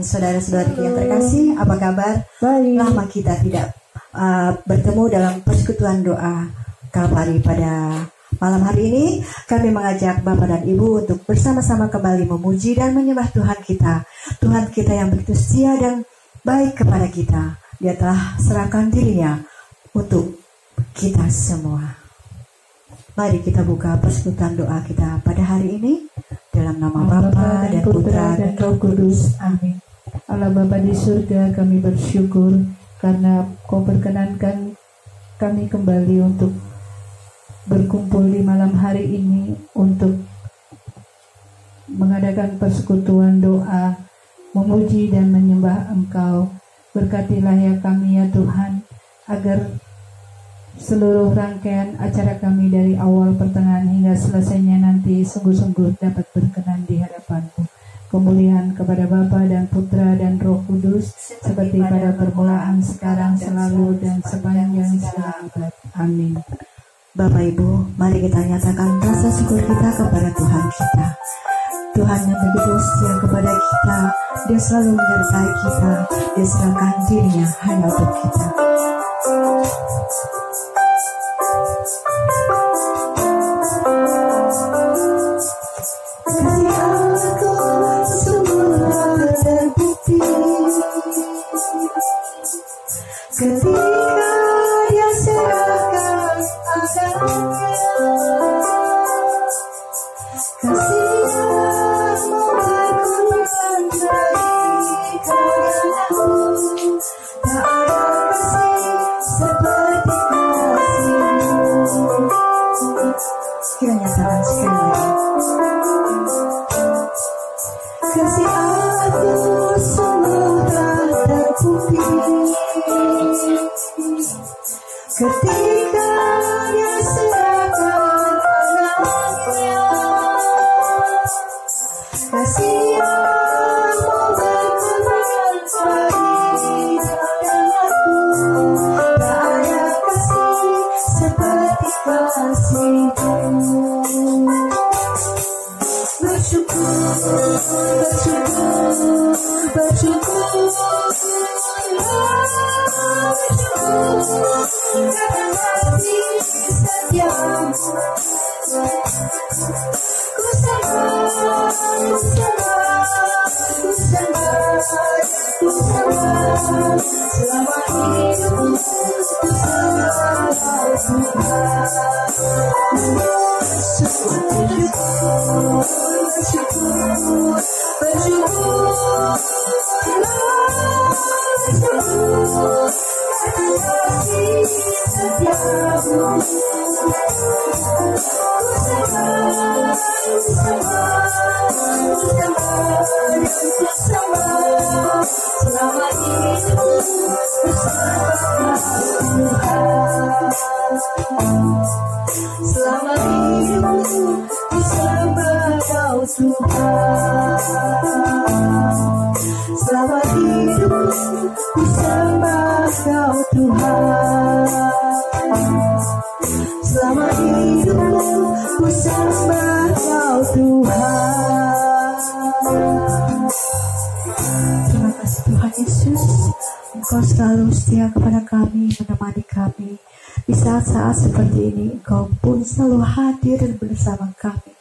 saudara-saudari yang terkasih, apa kabar? Baik. Lama kita tidak bertemu dalam persekutuan doa Kalvari. Pada malam hari ini kami mengajak Bapak dan Ibu untuk bersama-sama kembali memuji dan menyembah Tuhan kita. Tuhan kita yang begitu setia dan baik kepada kita. Dia telah serahkan dirinya untuk kita semua. Mari kita buka persekutuan doa kita pada hari ini dalam nama Bapa dan Putra dan Roh Kudus. Amin. Allah Bapa di surga, kami bersyukur karena Kau berkenankan kami kembali untuk berkumpul di malam hari ini untuk mengadakan persekutuan doa, memuji dan menyembah Engkau. Berkatilah ya kami ya Tuhan, agar seluruh rangkaian acara kami dari awal, pertengahan hingga selesainya nanti sungguh-sungguh dapat berkenan di hadapan-Mu. Kemuliaan kepada Bapa dan Putra dan Roh Kudus, seperti pada permulaan, sekarang, selalu, dan sepanjang segala abad. Amin. Bapak Ibu, mari kita nyatakan rasa syukur kita kepada Tuhan kita. Tuhan yang begitu setia kepada kita, Dia selalu menyertai kita, Dia serahkan dirinya hanya untuk kita. Kasih Allah semua terbukti ketika Dia serahkan agamanya. Kasih-Mu berkorban bagi karyaku, tak ada kasih seperti kasih-Mu. Kiranya tangan sekali lagi. Kasih aku semua terbukti ketika Dia serahkan anaknya. Kasih-Mu berkorban bagi karyaku, tak ada kasih seperti kasih-Mu. Bersyukur, bersyukur, bersyukur, karena kasih setiamu. Ku sembah, ku sembah, ku sembah, ku sembah, selama hidupku ku sembah Tuhan. Bersyukur, bersyukur, bersyukur, bersyukur, karena kasih setiamu. Ku sembah, ku sembah, ku sembah, ku sembah, selama hidupku ku sembah Tuhan. Selama hidupku ku sembah Kau Tuhan. Selama hidupku ku sembah Kau Tuhan. Selama hidupku ku sembah Kau Tuhan. Terima kasih Tuhan Yesus, Engkau selalu setia kepada kami, menemani kami. Di saat-saat seperti ini, Engkau pun selalu hadir dan bersama kami.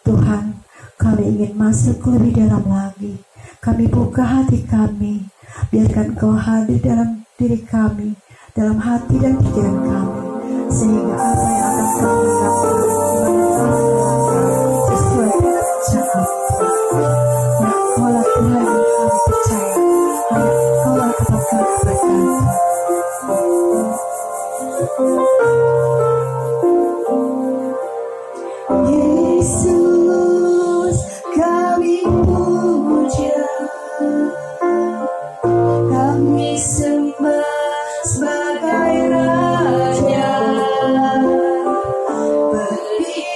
Tuhan, kami ingin masuk lebih dalam lagi. Kami buka hati kami. Biarkan Engkau hadir dalam diri kami, dalam hati dan pikiran kami. Sehingga apa yang akan kami lakukan sesuai dengan rencana Tuhan. Ya, Engkaulah Tuhan yang kami percaya. Hanya Engkaulah tempat kami bergantung. Yesus, kami puja, kami sembah sebagai Raja. Berdiri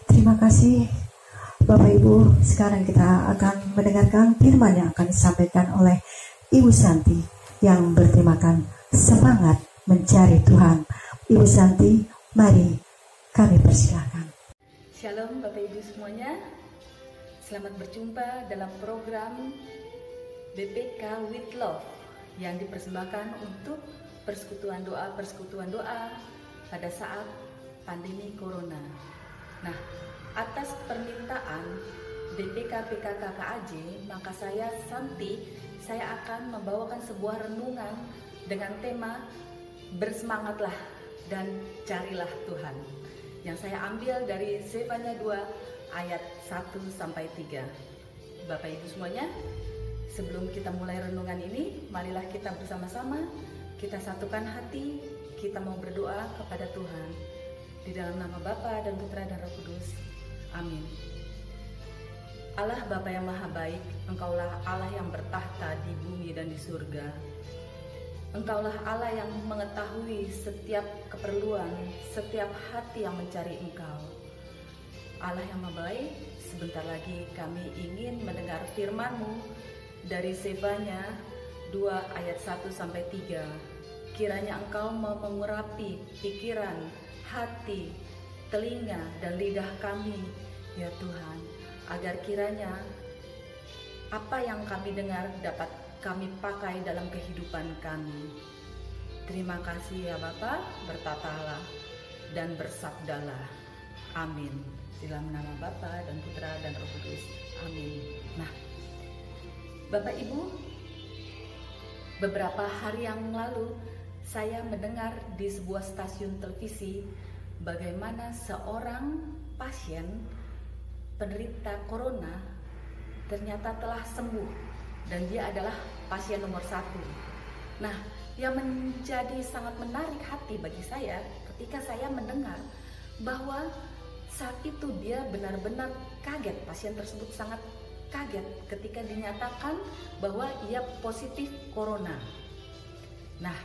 Terima kasih Bapak Ibu. Sekarang kita akan mendengarkan firman yang akan disampaikan oleh Ibu Santi yang bertemakan semangat mencari Tuhan. Ibu Santi, mari kami persilakan. Shalom Bapak Ibu semuanya. Selamat berjumpa dalam program BPK with Love yang dipersembahkan untuk persekutuan doa pada saat pandemi Corona. Nah, atas permintaan BPK PKK KAJ, maka saya Santi, saya akan membawakan sebuah renungan dengan tema bersemangatlah dan carilah Tuhan, yang saya ambil dari Zefanya 2 ayat 1-3. Bapak Ibu semuanya, sebelum kita mulai renungan ini, marilah kita bersama-sama kita satukan hati, kita mau berdoa kepada Tuhan. Di dalam nama Bapa dan Putra dan Roh Kudus. Amin. Allah Bapa yang Maha Baik, Engkaulah Allah yang bertahta di bumi dan di surga. Engkaulah Allah yang mengetahui setiap keperluan, setiap hati yang mencari Engkau. Allah yang Maha Baik, sebentar lagi kami ingin mendengar firman-Mu dari Zefanya 2 ayat 1-3. Kiranya Engkau mau mengurapi pikiran, hati, telinga, dan lidah kami, ya Tuhan, agar kiranya apa yang kami dengar dapat kami pakai dalam kehidupan kami. Terima kasih ya Bapa, bertatalah dan bersabdalah. Amin. Dalam nama Bapa dan Putra dan Roh Kudus. Amin. Nah, Bapak Ibu, beberapa hari yang lalu saya mendengar di sebuah stasiun televisi bagaimana seorang pasien penderita corona ternyata telah sembuh dan dia adalah pasien nomor 1. Nah, yang menjadi sangat menarik hati bagi saya ketika saya mendengar bahwa saat itu dia benar-benar kaget, pasien tersebut sangat kaget ketika dinyatakan bahwa ia positif corona. Nah,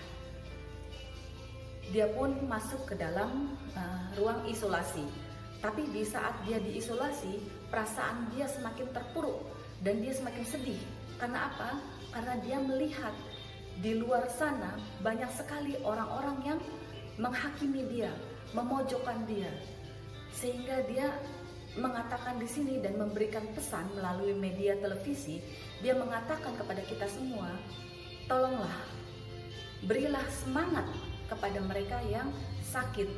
dia pun masuk ke dalam ruang isolasi. Tapi di saat dia diisolasi, perasaan dia semakin terpuruk dan dia semakin sedih. Karena apa? Karena dia melihat di luar sana banyak sekali orang-orang yang menghakimi dia, memojokkan dia. Sehingga dia mengatakan di sini dan memberikan pesan melalui media televisi, dia mengatakan kepada kita semua, tolonglah, berilah semangat kepada mereka yang sakit.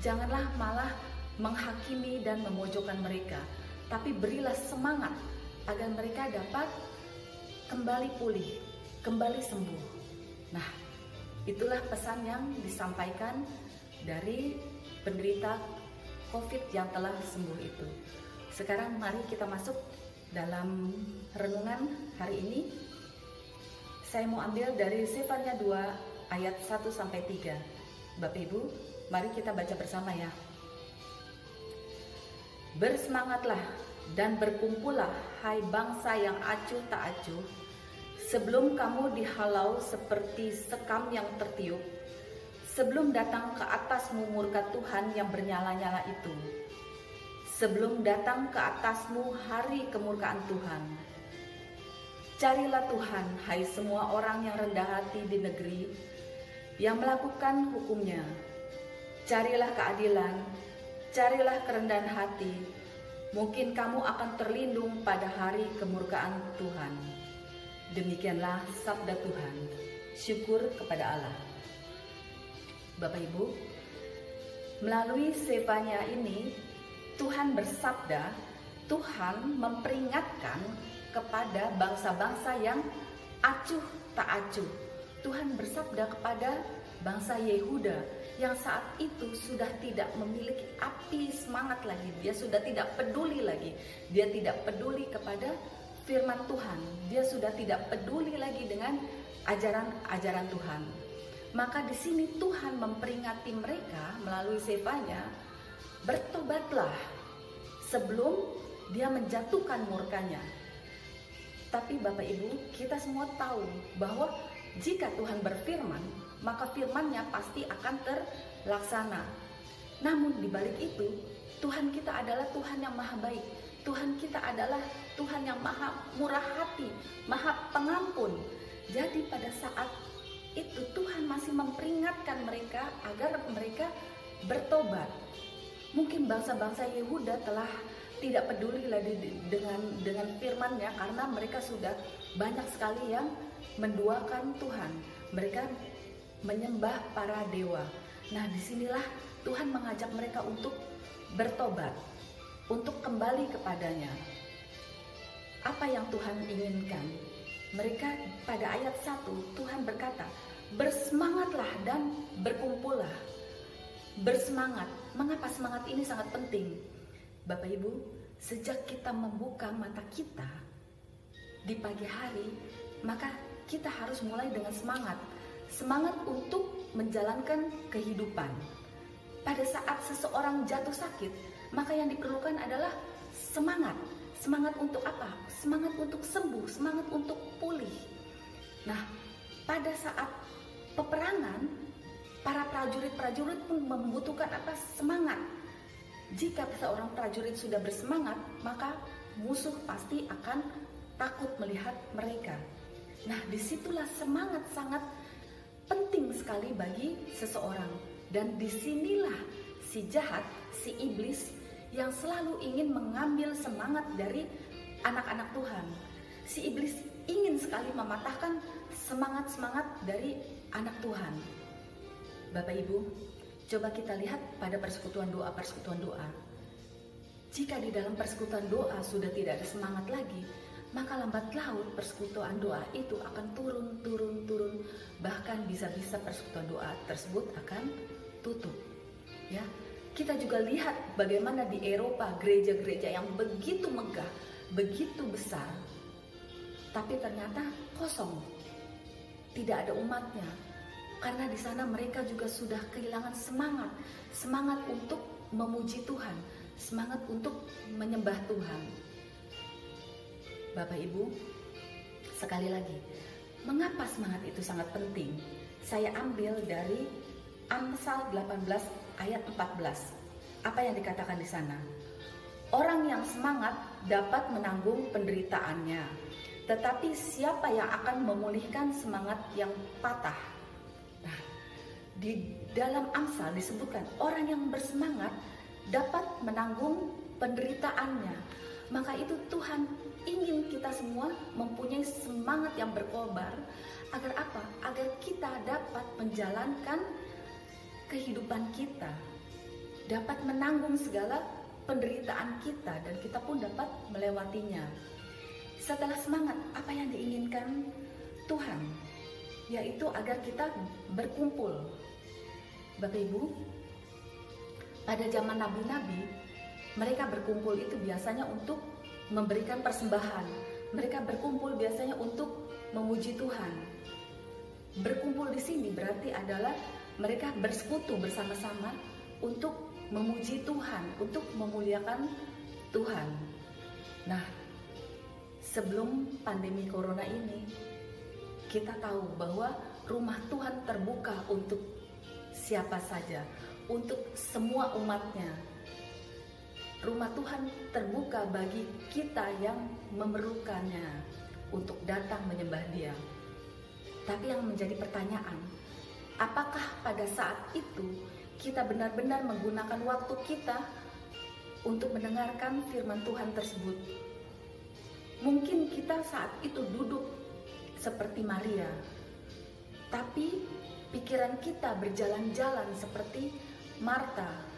Janganlah malah menghakimi dan memojokkan mereka, tapi berilah semangat agar mereka dapat kembali pulih, kembali sembuh. Nah, itulah pesan yang disampaikan dari penderita COVID yang telah sembuh itu. Sekarang mari kita masuk dalam renungan hari ini. Saya mau ambil dari Sefanya 2 ayat 1-3. Bapak Ibu, mari kita baca bersama ya. Bersemangatlah dan berkumpullah, hai bangsa yang acuh tak acuh, sebelum kamu dihalau seperti sekam yang tertiup, sebelum datang ke atasmu murka Tuhan yang bernyala-nyala itu, sebelum datang ke atasmu hari kemurkaan Tuhan. Carilah Tuhan, hai semua orang yang rendah hati di negeri, yang melakukan hukum-Nya. Carilah keadilan, carilah kerendahan hati, mungkin kamu akan terlindung pada hari kemurkaan Tuhan. Demikianlah sabda Tuhan. Syukur kepada Allah. Bapak Ibu, melalui Sefanya ini Tuhan bersabda, Tuhan memperingatkan kepada bangsa-bangsa yang acuh tak acuh. Tuhan bersabda kepada bangsa Yehuda yang saat itu sudah tidak memiliki api semangat lagi. Dia sudah tidak peduli lagi. Dia tidak peduli kepada firman Tuhan. Dia sudah tidak peduli lagi dengan ajaran-ajaran Tuhan. Maka di sini Tuhan memperingati mereka melalui Sefanya, bertobatlah sebelum Dia menjatuhkan murkanya. Tapi Bapak Ibu, kita semua tahu bahwa jika Tuhan berfirman, maka firman-Nya pasti akan terlaksana. Namun di balik itu, Tuhan kita adalah Tuhan yang maha baik. Tuhan kita adalah Tuhan yang maha murah hati, maha pengampun. Jadi pada saat itu Tuhan masih memperingatkan mereka agar mereka bertobat. Mungkin bangsa-bangsa Yehuda telah tidak peduli lagi dengan firman-Nya karena mereka sudah banyak sekali yang menduakan Tuhan. Mereka menyembah para dewa. Nah, disinilah Tuhan mengajak mereka untuk bertobat, untuk kembali kepadanya. Apa yang Tuhan inginkan? Mereka pada ayat 1 Tuhan berkata, bersemangatlah dan berkumpullah. Bersemangat. Mengapa semangat ini sangat penting? Bapak Ibu, sejak kita membuka mata kita di pagi hari, maka kita harus mulai dengan semangat. Semangat untuk menjalankan kehidupan. Pada saat seseorang jatuh sakit, maka yang diperlukan adalah semangat. Semangat untuk apa? Semangat untuk sembuh, semangat untuk pulih. Nah, pada saat peperangan, para prajurit-prajurit pun membutuhkan apa? Semangat. Jika seorang prajurit sudah bersemangat, maka musuh pasti akan takut melihat mereka. Nah, disitulah semangat sangat penting sekali bagi seseorang. Dan disinilah si jahat, si iblis yang selalu ingin mengambil semangat dari anak-anak Tuhan. Si iblis ingin sekali mematahkan semangat-semangat dari anak Tuhan. Bapak Ibu, coba kita lihat pada persekutuan doa. Jika di dalam persekutuan doa sudah tidak ada semangat lagi, maka lambat laun persekutuan doa itu akan turun. Bahkan bisa-bisa persekutuan doa tersebut akan tutup. Ya, kita juga lihat bagaimana di Eropa gereja-gereja yang begitu megah, begitu besar, tapi ternyata kosong, tidak ada umatnya. Karena di sana mereka juga sudah kehilangan semangat untuk memuji Tuhan, semangat untuk menyembah Tuhan. Bapak Ibu, sekali lagi, mengapa semangat itu sangat penting? Saya ambil dari Amsal 18 ayat 14. Apa yang dikatakan di sana? Orang yang semangat dapat menanggung penderitaannya, tetapi siapa yang akan memulihkan semangat yang patah? Nah, di dalam Amsal disebutkan orang yang bersemangat dapat menanggung penderitaannya. Maka itu Tuhan ingin kita semua mempunyai semangat yang berkobar. Agar apa? Agar kita dapat menjalankan kehidupan kita, dapat menanggung segala penderitaan kita, dan kita pun dapat melewatinya. Setelah semangat, apa yang diinginkan Tuhan? Yaitu agar kita berkumpul. Bapak Ibu, pada zaman nabi-nabi, mereka berkumpul itu biasanya untuk memberikan persembahan. Mereka berkumpul biasanya untuk memuji Tuhan. Berkumpul di sini berarti adalah mereka bersekutu bersama-sama untuk memuji Tuhan, untuk memuliakan Tuhan. Nah, sebelum pandemi corona ini, kita tahu bahwa rumah Tuhan terbuka untuk siapa saja, untuk semua umatnya. Rumah Tuhan terbuka bagi kita yang memerlukannya untuk datang menyembah Dia. Tapi yang menjadi pertanyaan, apakah pada saat itu kita benar-benar menggunakan waktu kita untuk mendengarkan firman Tuhan tersebut? Mungkin kita saat itu duduk seperti Maria, tapi pikiran kita berjalan-jalan seperti Marta,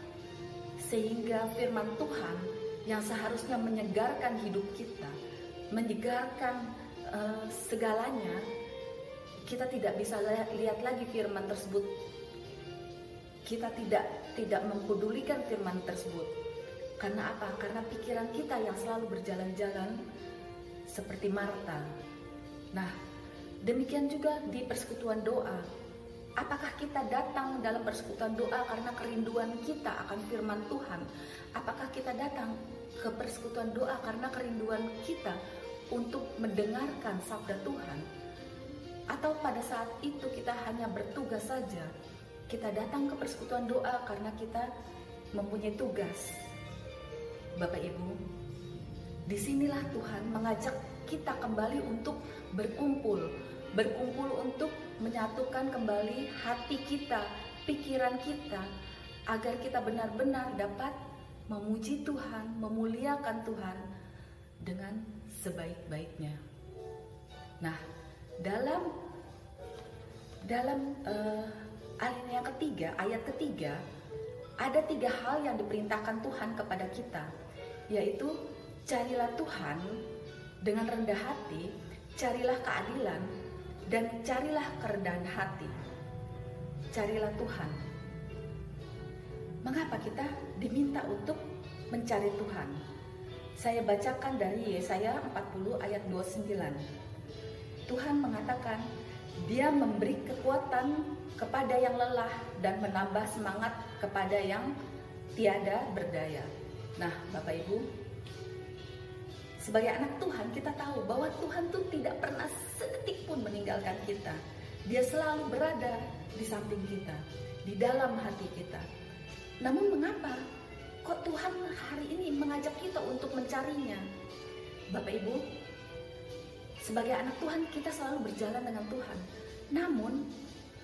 sehingga firman Tuhan yang seharusnya menyegarkan hidup kita, menyegarkan segalanya, kita tidak bisa lihat lagi firman tersebut. Kita tidak mempedulikan firman tersebut. Karena apa? Karena pikiran kita yang selalu berjalan-jalan seperti Marta. Nah, demikian juga di persekutuan doa. Apakah kita datang dalam persekutuan doa karena kerinduan kita akan firman Tuhan? Apakah kita datang ke persekutuan doa karena kerinduan kita untuk mendengarkan sabda Tuhan? Atau pada saat itu kita hanya bertugas saja? Kita datang ke persekutuan doa karena kita mempunyai tugas. Bapak Ibu, disinilah Tuhan mengajak kita kembali untuk berkumpul untuk menyatukan kembali hati kita, pikiran kita, agar kita benar-benar dapat memuji Tuhan, memuliakan Tuhan dengan sebaik-baiknya. Nah, dalam ayat ketiga, ada 3 hal yang diperintahkan Tuhan kepada kita, yaitu carilah Tuhan dengan rendah hati, carilah keadilan, dan carilah kerendahan hati. Carilah Tuhan. Mengapa kita diminta untuk mencari Tuhan? Saya bacakan dari Yesaya 40 ayat 29. Tuhan mengatakan, Dia memberi kekuatan kepada yang lelah dan menambah semangat kepada yang tiada berdaya. Nah, Bapak Ibu, sebagai anak Tuhan, kita tahu bahwa Tuhan tuh tidak pernah sedetik pun meninggalkan kita. Dia selalu berada di samping kita, di dalam hati kita. Namun mengapa kok Tuhan hari ini mengajak kita untuk mencarinya? Bapak Ibu, sebagai anak Tuhan, kita selalu berjalan dengan Tuhan. Namun,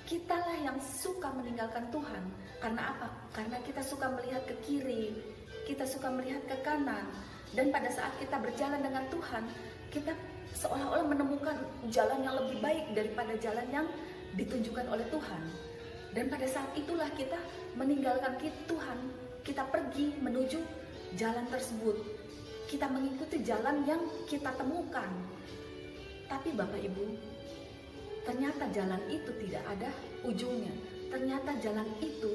kitalah yang suka meninggalkan Tuhan. Karena apa? Karena kita suka melihat ke kiri, kita suka melihat ke kanan. Dan pada saat kita berjalan dengan Tuhan, kita seolah-olah menemukan jalan yang lebih baik daripada jalan yang ditunjukkan oleh Tuhan. Dan pada saat itulah kita meninggalkan Tuhan, kita pergi menuju jalan tersebut. Kita mengikuti jalan yang kita temukan. Tapi Bapak Ibu, ternyata jalan itu tidak ada ujungnya. Ternyata jalan itu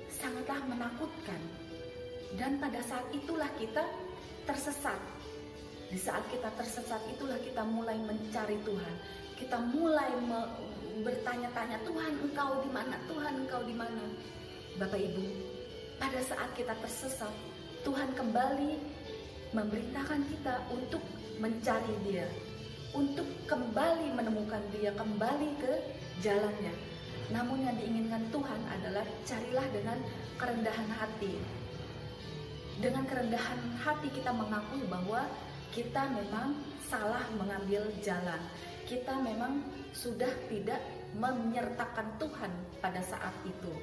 sangatlah menakutkan. Dan pada saat itulah kita tersesat. Di saat kita tersesat itulah kita mulai mencari Tuhan. Kita mulai bertanya-tanya, Tuhan Engkau di mana? Tuhan Engkau di mana? Bapak Ibu, pada saat kita tersesat, Tuhan kembali memerintahkan kita untuk mencari Dia, untuk kembali menemukan Dia, kembali ke jalannya. Namun yang diinginkan Tuhan adalah carilah dengan kerendahan hati. Dengan kerendahan hati kita mengakui bahwa kita memang salah mengambil jalan. Kita memang sudah tidak menyertakan Tuhan pada saat itu.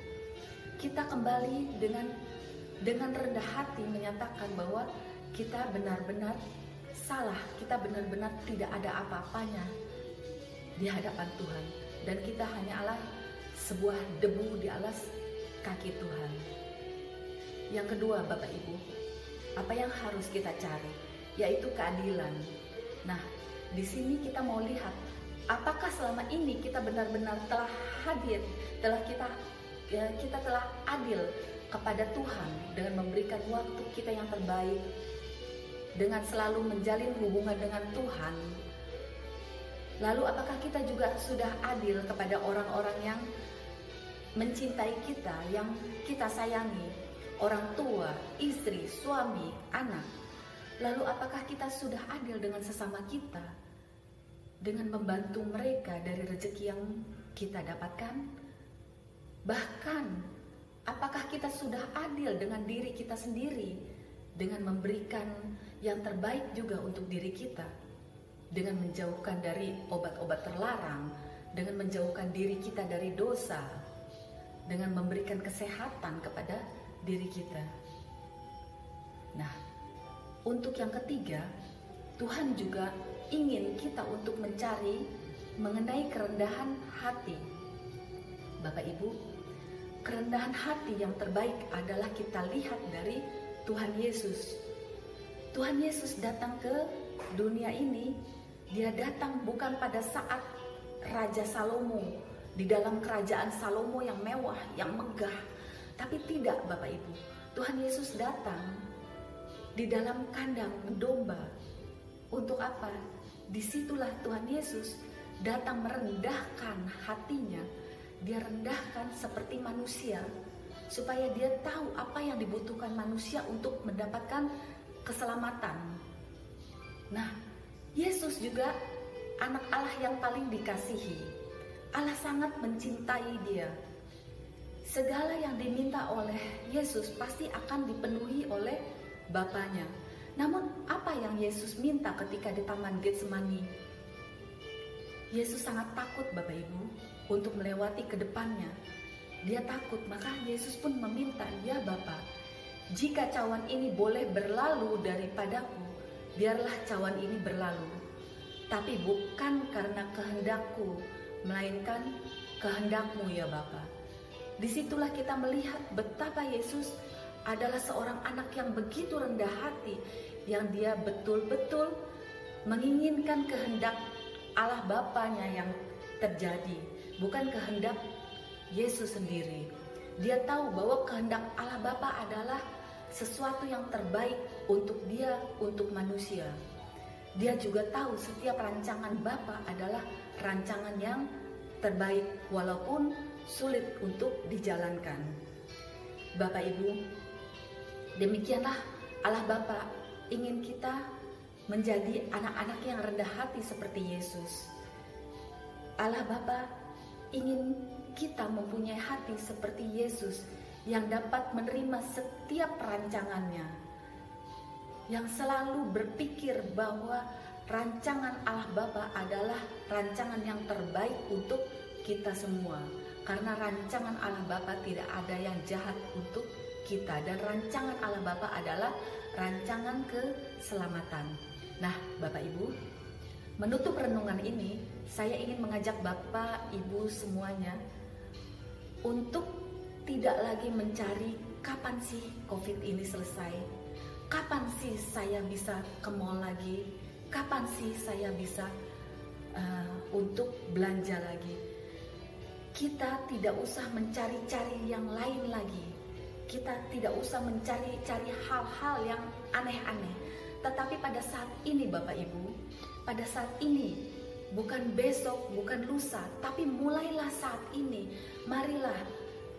Kita kembali dengan rendah hati menyatakan bahwa kita benar-benar salah, kita benar-benar tidak ada apa-apanya di hadapan Tuhan, dan kita hanyalah sebuah debu di alas kaki Tuhan. Yang kedua, Bapak Ibu, apa yang harus kita cari? Yaitu keadilan. Nah, di sini kita mau lihat apakah selama ini kita benar-benar telah hadir, kita telah adil kepada Tuhan dengan memberikan waktu kita yang terbaik, dengan selalu menjalin hubungan dengan Tuhan. Lalu apakah kita juga sudah adil kepada orang-orang yang mencintai kita, yang kita sayangi, orang tua, istri, suami, anak? Lalu apakah kita sudah adil dengan sesama kita, dengan membantu mereka dari rezeki yang kita dapatkan? Bahkan apakah kita sudah adil dengan diri kita sendiri, dengan memberikan yang terbaik juga untuk diri kita, dengan menjauhkan dari obat-obat terlarang, dengan menjauhkan diri kita dari dosa, dengan memberikan kesehatan kepada diri kita. Nah, untuk yang ketiga, Tuhan juga ingin kita untuk mencari mengenai kerendahan hati. Bapak Ibu, kerendahan hati yang terbaik adalah kita lihat dari Tuhan Yesus. Tuhan Yesus datang ke dunia ini, Dia datang bukan pada saat Raja Salomo, di dalam kerajaan Salomo yang mewah, yang megah. Tapi tidak, Bapak Ibu, Tuhan Yesus datang di dalam kandang domba. Untuk apa? Disitulah Tuhan Yesus datang merendahkan hatinya. Dia rendahkan seperti manusia, supaya dia tahu apa yang dibutuhkan manusia untuk mendapatkan keselamatan. Nah, Yesus juga anak Allah yang paling dikasihi. Allah sangat mencintai dia. Segala yang diminta oleh Yesus pasti akan dipenuhi oleh Bapanya. Namun apa yang Yesus minta ketika di Taman Getsemani? Yesus sangat takut, Bapak Ibu, untuk melewati ke depannya. Dia takut, maka Yesus pun meminta, "Ya Bapa, jika cawan ini boleh berlalu daripadaku, biarlah cawan ini berlalu. Tapi bukan karena kehendakku, melainkan kehendakmu ya Bapa." Disitulah kita melihat betapa Yesus adalah seorang anak yang begitu rendah hati, yang dia betul-betul menginginkan kehendak Allah Bapanya yang terjadi, bukan kehendak Yesus sendiri. Dia tahu bahwa kehendak Allah Bapa adalah sesuatu yang terbaik untuk dia, untuk manusia. Dia juga tahu setiap rancangan Bapa adalah rancangan yang terbaik, walaupun sulit untuk dijalankan. Bapak Ibu, demikianlah Allah Bapa ingin kita menjadi anak-anak yang rendah hati seperti Yesus. Allah Bapa ingin kita mempunyai hati seperti Yesus, yang dapat menerima setiap rancangannya, yang selalu berpikir bahwa rancangan Allah Bapa adalah rancangan yang terbaik untuk kita semua. Karena rancangan Allah Bapa tidak ada yang jahat untuk kita, dan rancangan Allah Bapa adalah rancangan keselamatan. Nah, Bapak Ibu, menutup renungan ini, saya ingin mengajak Bapak Ibu semuanya untuk tidak lagi mencari kapan sih COVID ini selesai, kapan sih saya bisa ke mall lagi, kapan sih saya bisa untuk belanja lagi. Kita tidak usah mencari-cari yang lain lagi. Kita tidak usah mencari-cari hal-hal yang aneh-aneh. Tetapi pada saat ini Bapak Ibu, pada saat ini, bukan besok, bukan lusa, tapi mulailah saat ini. Marilah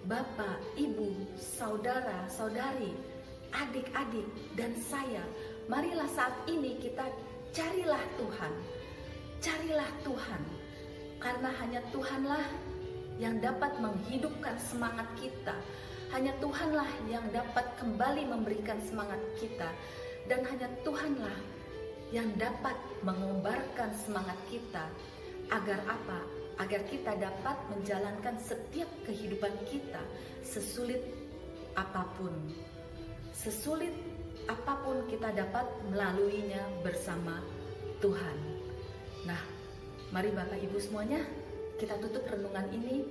Bapak, Ibu, saudara, saudari, adik-adik, dan saya, marilah saat ini kita carilah Tuhan. Carilah Tuhan. Karena hanya Tuhanlah yang dapat menghidupkan semangat kita. Hanya Tuhanlah yang dapat kembali memberikan semangat kita. Dan hanya Tuhanlah yang dapat mengobarkan semangat kita. Agar apa? Agar kita dapat menjalankan setiap kehidupan kita sesulit apapun. Sesulit apapun kita dapat melaluinya bersama Tuhan. Nah, mari Bapak Ibu semuanya, kita tutup renungan ini,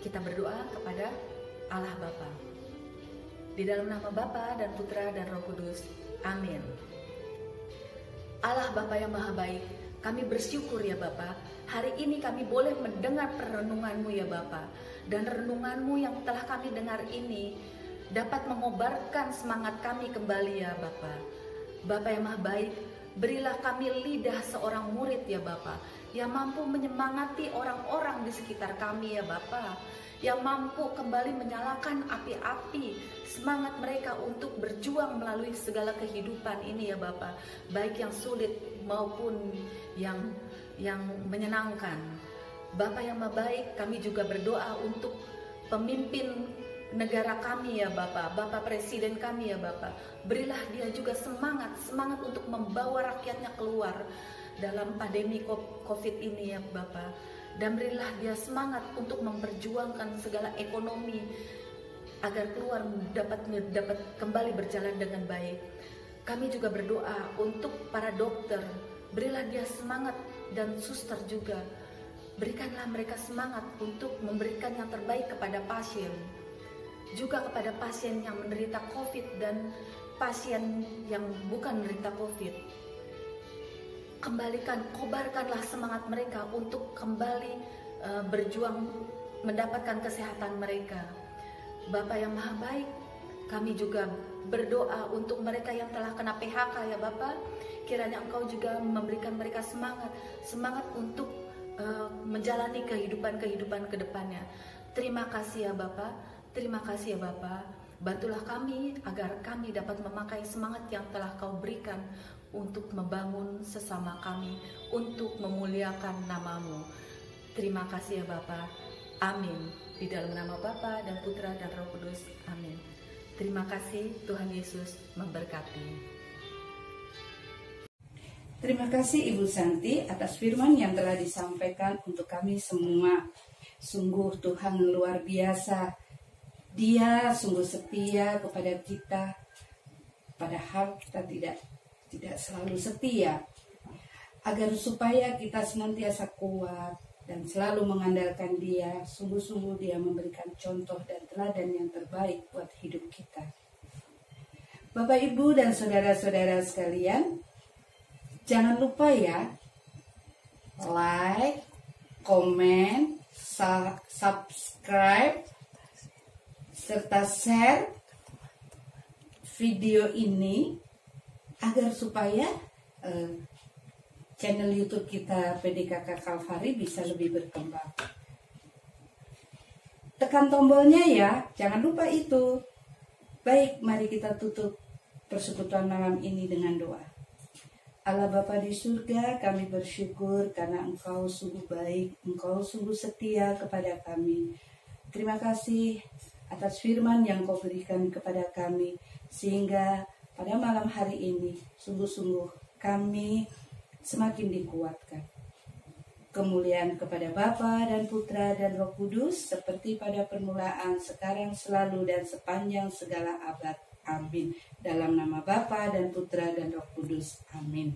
kita berdoa kepada Allah Bapa. Di dalam nama Bapa dan Putra dan Roh Kudus. Amin. Allah Bapa yang Maha Baik, kami bersyukur ya Bapa, hari ini kami boleh mendengar perenungan-Mu ya Bapa. Dan renungan-Mu yang telah kami dengar ini dapat mengobarkan semangat kami kembali ya Bapa. Bapa yang Maha Baik, berilah kami lidah seorang murid ya Bapa, yang mampu menyemangati orang-orang di sekitar kami ya Bapa, yang mampu kembali menyalakan api-api semangat mereka untuk berjuang melalui segala kehidupan ini ya Bapa, baik yang sulit maupun yang menyenangkan. Bapa yang Maha Baik, kami juga berdoa untuk pemimpin negara kami ya Bapa, Bapak Presiden kami ya Bapa. Berilah dia juga semangat untuk membawa rakyatnya keluar dalam pandemi COVID ini ya Bapa. Dan berilah dia semangat untuk memperjuangkan segala ekonomi agar keluar dapat kembali berjalan dengan baik. Kami juga berdoa untuk para dokter, berilah dia semangat, dan suster juga. Berikanlah mereka semangat untuk memberikan yang terbaik kepada pasien. Juga kepada pasien yang menderita COVID dan pasien yang bukan menderita COVID. Kobarkanlah semangat mereka untuk kembali berjuang mendapatkan kesehatan mereka. Bapa yang Maha Baik, kami juga berdoa untuk mereka yang telah kena PHK ya Bapa. Kiranya Engkau juga memberikan mereka semangat untuk menjalani kehidupan ke depannya. Terima kasih ya Bapa. Terima kasih ya Bapa, bantulah kami agar kami dapat memakai semangat yang telah Kau berikan untuk membangun sesama kami, untuk memuliakan nama-Mu. Terima kasih ya Bapa. Amin. Di dalam nama Bapa dan Putra dan Roh Kudus. Amin. Terima kasih, Tuhan Yesus memberkati. Terima kasih Ibu Santi atas firman yang telah disampaikan untuk kami semua. Sungguh Tuhan luar biasa. Dia sungguh setia kepada kita, padahal kita tidak selalu setia. Agar supaya kita senantiasa kuat dan selalu mengandalkan Dia, sungguh-sungguh Dia memberikan contoh dan teladan yang terbaik buat hidup kita. Bapak, Ibu, dan saudara-saudara sekalian, jangan lupa ya, like, komen, subscribe, serta share video ini agar supaya channel YouTube kita PDKK Kalvari bisa lebih berkembang. Tekan tombolnya ya, jangan lupa itu. Baik, mari kita tutup persekutuan malam ini dengan doa. Allah Bapa di surga, kami bersyukur karena Engkau sungguh baik, Engkau sungguh setia kepada kami. Terima kasih atas firman yang Kau berikan kepada kami, sehingga pada malam hari ini sungguh-sungguh kami semakin dikuatkan. Kemuliaan kepada Bapa dan Putra dan Roh Kudus, seperti pada permulaan, sekarang, selalu, dan sepanjang segala abad. Amin. Dalam nama Bapa dan Putra dan Roh Kudus. Amin.